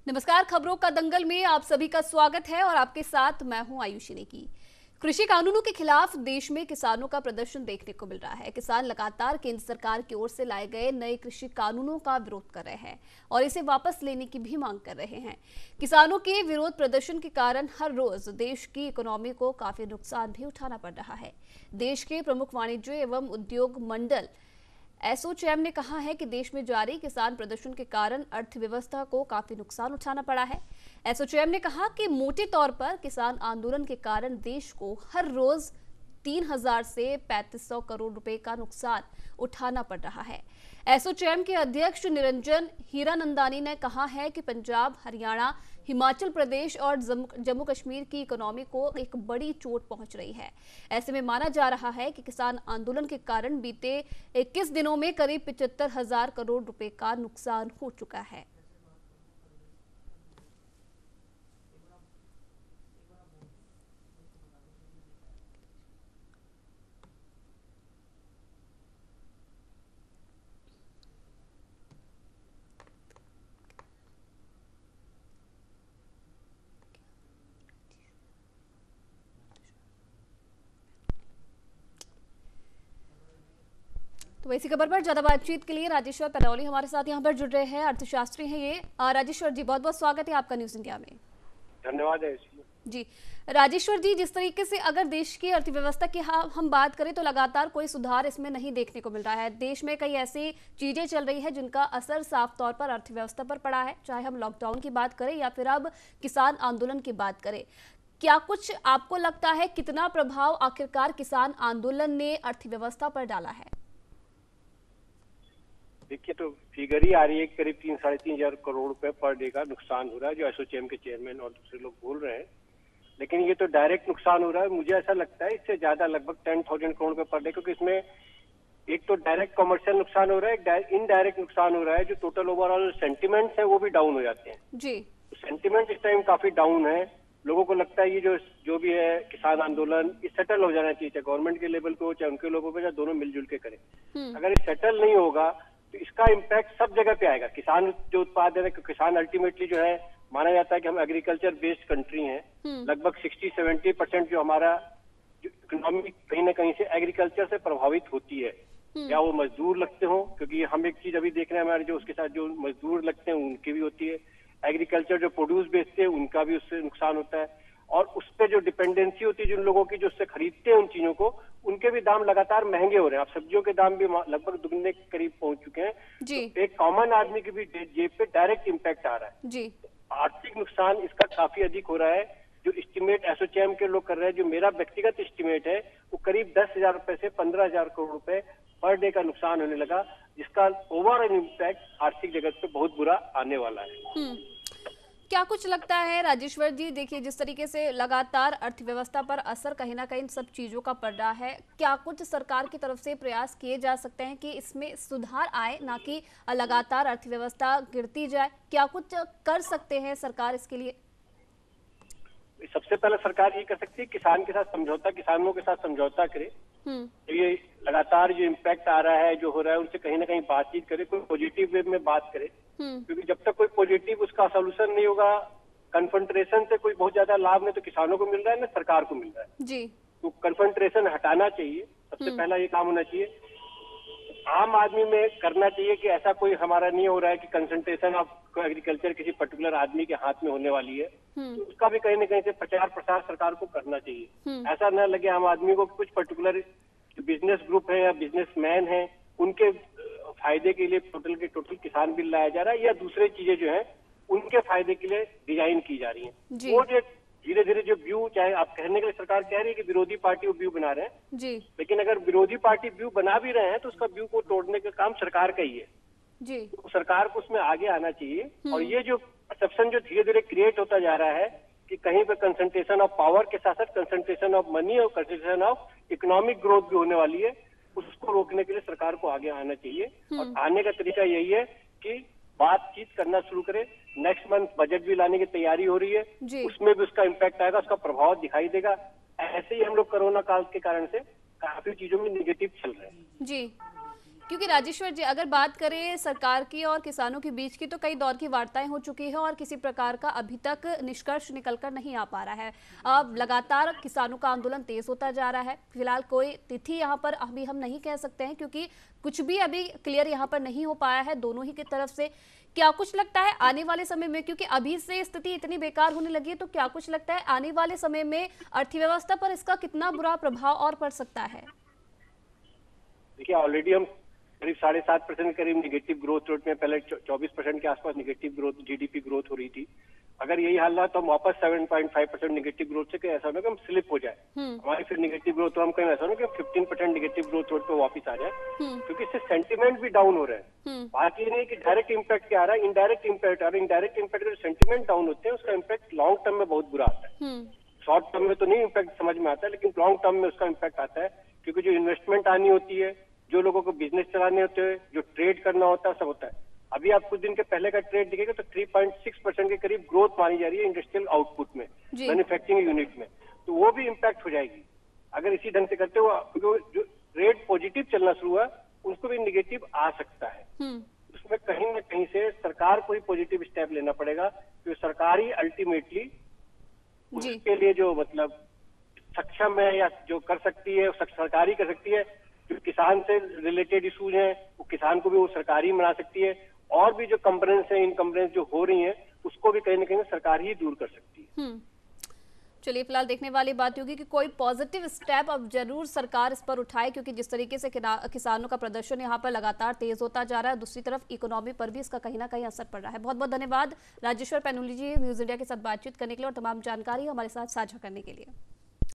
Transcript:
नमस्कार, खबरों का दंगल में आप सभी का स्वागत है और आपके साथ मैं हूं आयुषी नेगी। कृषि कानूनों के खिलाफ देश में किसानों का प्रदर्शन देखने को मिल रहा है। किसान लगातार केंद्र सरकार की ओर से लाए गए नए कृषि कानूनों का विरोध कर रहे हैं और इसे वापस लेने की भी मांग कर रहे हैं। किसानों के विरोध प्रदर्शन के कारण हर रोज देश की इकोनॉमी को काफी नुकसान भी उठाना पड़ रहा है। देश के प्रमुख वाणिज्य एवं उद्योग मंडल एसोचैम ने कहा है कि देश में जारी किसान प्रदर्शन के कारण अर्थव्यवस्था को काफी नुकसान उठाना पड़ा है। एसोचैम ने कहा कि मोटे तौर पर किसान आंदोलन के कारण देश को हर रोज 3,000 से 3,500 करोड़ रुपए का नुकसान उठाना पड़ रहा है। एसोचैम के अध्यक्ष निरंजन हीरानंदानी ने कहा है कि पंजाब, हरियाणा, हिमाचल प्रदेश और जम्मू कश्मीर की इकोनॉमी को एक बड़ी चोट पहुंच रही है। ऐसे में माना जा रहा है कि किसान आंदोलन के कारण बीते 21 दिनों में करीब 75,000 करोड़ रुपए का नुकसान हो चुका है। तो इसी खबर पर ज्यादा बातचीत के लिए राजेश्वर परौली हमारे साथ यहाँ पर जुड़ रहे हैं, अर्थशास्त्री हैं ये। राजेश्वर जी, बहुत बहुत स्वागत है आपका न्यूज इंडिया में। धन्यवाद है जी राजेश्वर जी, जिस तरीके से अगर देश की अर्थव्यवस्था की हम बात करें तो लगातार कोई सुधार इसमें नहीं देखने को मिल रहा है। देश में कई ऐसी चीजें चल रही है जिनका असर साफ तौर पर अर्थव्यवस्था पर पड़ा है, चाहे हम लॉकडाउन की बात करें या फिर अब किसान आंदोलन की बात करें। क्या कुछ आपको लगता है कितना प्रभाव आखिरकार किसान आंदोलन ने अर्थव्यवस्था पर डाला है? देखिए, तो फिगर ही आ रही है करीब 3-3.5 करोड़ रुपए पर डे का नुकसान हो रहा है, जो एसोचैम के चेयरमैन और दूसरे लोग बोल रहे हैं। लेकिन ये तो डायरेक्ट नुकसान हो रहा है, मुझे ऐसा लगता है इससे ज्यादा, लगभग 10,000 करोड़ रुपए पर डे, क्योंकि इसमें एक तो डायरेक्ट कमर्शियल नुकसान हो रहा है, एक इनडायरेक्ट नुकसान हो रहा है। जो टोटल ओवरऑल सेंटिमेंट्स है वो भी डाउन हो जाते हैं जी। सेंटिमेंट इस टाइम काफी डाउन है। लोगों को लगता है ये जो भी है किसान आंदोलन, ये सेटल हो जाना चाहिए, चाहे गवर्नमेंट के लेवल पे हो चाहे उनके लोगों पे, चाहे दोनों मिलजुल के करें। अगर ये सेटल नहीं होगा तो इसका इम्पैक्ट सब जगह पे आएगा। किसान जो उत्पादन है, किसान अल्टीमेटली जो है, माना जाता है कि हम एग्रीकल्चर बेस्ड कंट्री हैं। लगभग 60-70% जो हमारा इकोनॉमी कहीं ना कहीं से एग्रीकल्चर से प्रभावित होती है। या वो मजदूर लगते हो, क्योंकि हम एक चीज अभी देख रहे हैं, हमारे जो उसके साथ जो मजदूर लगते हैं उनकी भी होती है। एग्रीकल्चर जो प्रोड्यूस बेचते हैं उनका भी उससे नुकसान होता है। और उस पर जो डिपेंडेंसी होती है जिन लोगों की, जो उससे खरीदते हैं उन चीजों को, उनके भी दाम लगातार महंगे हो रहे हैं। अब सब्जियों के दाम भी लगभग दुगने के करीब पहुंच चुके हैं जी। तो एक कॉमन आदमी की भी जेब पे डायरेक्ट इम्पैक्ट आ रहा है जी। आर्थिक नुकसान इसका काफी अधिक हो रहा है। जो एस्टिमेट एसोचैम के लोग कर रहे हैं, जो मेरा व्यक्तिगत एस्टिमेट है, वो करीब 10,000 रुपए से 15,000 करोड़ रुपए पर डे का नुकसान होने लगा, जिसका ओवरऑल इम्पैक्ट आर्थिक जगत पे बहुत बुरा आने वाला है। क्या कुछ लगता है राजेश्वर जी, देखिए जिस तरीके से लगातार अर्थव्यवस्था पर असर कहीं ना कहीं सब चीजों का पड़ रहा है, क्या कुछ सरकार की तरफ से प्रयास किए जा सकते हैं कि इसमें सुधार आए, ना कि लगातार अर्थव्यवस्था गिरती जाए? क्या कुछ कर सकते हैं सरकार इसके लिए? सबसे पहले सरकार ये कर सकती है, किसान के साथ समझौता, किसानों के साथ समझौता करे। तो ये लगातार जो इम्पैक्ट आ रहा है, जो हो रहा है, उनसे कहीं ना कहीं बातचीत करे, कोई पॉजिटिव वे में बात करे। क्योंकि जब तक कोई पॉजिटिव उसका सोल्यूशन नहीं होगा, कन्फ्रंटेशन से कोई बहुत ज्यादा लाभ नहीं तो किसानों को मिल रहा है ना सरकार को मिल रहा है। जी। तो कन्फ्रंटेशन हटाना चाहिए, सबसे पहला ये काम होना चाहिए। आम आदमी में करना चाहिए कि ऐसा कोई हमारा नहीं हो रहा है कि कंसंट्रेशन ऑफ एग्रीकल्चर किसी पर्टिकुलर आदमी के हाथ में होने वाली है। तो उसका भी कहीं ना कहीं से प्रचार प्रसार सरकार को करना चाहिए। ऐसा न लगे आम आदमी को कुछ पर्टिकुलर बिजनेस ग्रुप है या बिजनेसमैन है उनके फायदे के लिए टोटल के टोटल किसान बिल लाया जा रहा है, या दूसरे चीजें जो है उनके फायदे के लिए डिजाइन की जा रही है। वो जो धीरे धीरे जो व्यू, चाहे आप कहने के लिए सरकार कह रही है कि विरोधी पार्टी वो व्यू बना रहे हैं जी, लेकिन अगर विरोधी पार्टी व्यू बना भी रहे हैं तो उसका व्यू को तोड़ने का काम सरकार का ही है जी। तो सरकार को उसमें आगे आना चाहिए। और ये जो परसेप्शन जो धीरे धीरे क्रिएट होता जा रहा है कि कहीं पर कंसंट्रेशन ऑफ पावर के साथ साथ कंसंट्रेशन ऑफ मनी और कंसंट्रेशन ऑफ इकोनॉमिक ग्रोथ भी होने वाली है, उसको रोकने के लिए सरकार को आगे आना चाहिए। और आने का तरीका यही है कि बातचीत करना शुरू करे। नेक्स्ट मंथ बजट भी लाने की तैयारी हो रही है, उसमें भी उसका इम्पैक्ट आएगा, उसका प्रभाव दिखाई देगा। ऐसे ही हम लोग कोरोना काल के कारण से काफी चीजों में निगेटिव चल रहे हैं जी। क्योंकि राजेश्वर जी, अगर बात करें सरकार की और किसानों के बीच की, तो कई दौर की वार्ताएं हो चुकी है और किसी प्रकार का अभी तक निष्कर्ष निकलकर नहीं आ पा रहा है। अब लगातार किसानों का आंदोलन तेज होता जा रहा है। फिलहाल कोई तिथि यहाँ पर अभी हम नहीं कह सकते हैं, क्योंकि कुछ भी अभी क्लियर यहाँ पर नहीं हो पाया है दोनों ही की तरफ से। क्या कुछ लगता है आने वाले समय में, क्योंकि अभी से स्थिति इतनी बेकार होने लगी है, तो क्या कुछ लगता है आने वाले समय में अर्थव्यवस्था पर इसका कितना बुरा प्रभाव और पड़ सकता है? देखिए, ऑलरेडी हम करीब 7.5% के करीब निगेटिव ग्रोथ रेट में, पहले 24% के आसपास निगेटिव ग्रोथ जीडीपी ग्रोथ हो रही थी। अगर यही हाल रहा तो हम वापस 7.5% निगेटिव ग्रोथ से कहीं ऐसा ना कि हम स्लिप हो जाए, हमारी फिर निगेटिव ग्रोथ, तो हम कहीं ऐसा ना कि 15% निगेटिव ग्रोथ रेट पे वापस आ जाए, क्योंकि इससे सेंटिमेंट भी डाउन हो रहे हैं। बात ये नहीं कि डायरेक्ट इम्पैक्ट क्या आ रहा है, इनडायरेक्ट इम्पैक्ट आ रहा है। इनडायरेक्ट इम्पैक्ट जो सेंटिमेंट डाउन होते हैं, उसका इम्पैक्ट लॉन्ग टर्म में बहुत बुरा आता है। शॉर्ट टर्म में तो नहीं इम्पैक्ट समझ में आता है, लेकिन लॉन्ग टर्म में उसका इम्पैक्ट आता है, क्योंकि जो इन्वेस्टमेंट आनी होती है, जो लोगों को बिजनेस चलाने होते हैं, जो ट्रेड करना होता है, सब होता है। अभी आप कुछ दिन के पहले का ट्रेड दिखेगा तो 3.6% के करीब ग्रोथ मानी जा रही है इंडस्ट्रियल आउटपुट में, मैन्युफैक्चरिंग यूनिट में, तो वो भी इम्पैक्ट हो जाएगी अगर इसी ढंग से करते हो। जो रेट पॉजिटिव चलना शुरू हुआ, उसको भी निगेटिव आ सकता है। उसमें कहीं ना कहीं से सरकार को ही पॉजिटिव स्टेप लेना पड़ेगा, क्योंकि सरकार ही अल्टीमेटली उसके लिए जो मतलब सक्षम है या जो कर सकती है, सरकार ही कर सकती है। जो किसान से रिलेटेड इशूज हैं, वो किसान को भी वो सरकार ही मना सकती है, और भी जो कंप्लेंट्स हैं, इनकम्प्लेंस जो हो रही हैं, उसको भी कहीं ना कहीं सरकार ही दूर कर सकती है। चलिए, फिलहाल देखने वाली बात होगी कि कोई पॉजिटिव स्टेप अब जरूर सरकार इस पर उठाए, क्योंकि जिस तरीके से किसानों का प्रदर्शन यहाँ पर लगातार तेज होता जा रहा है, दूसरी तरफ इकोनॉमी पर भी इसका कहीं ना कहीं असर पड़ रहा है। बहुत बहुत धन्यवाद राजेश्वर पैनुली जी, न्यूज इंडिया के साथ बातचीत करने के लिए और तमाम जानकारी हमारे साथ साझा करने के लिए।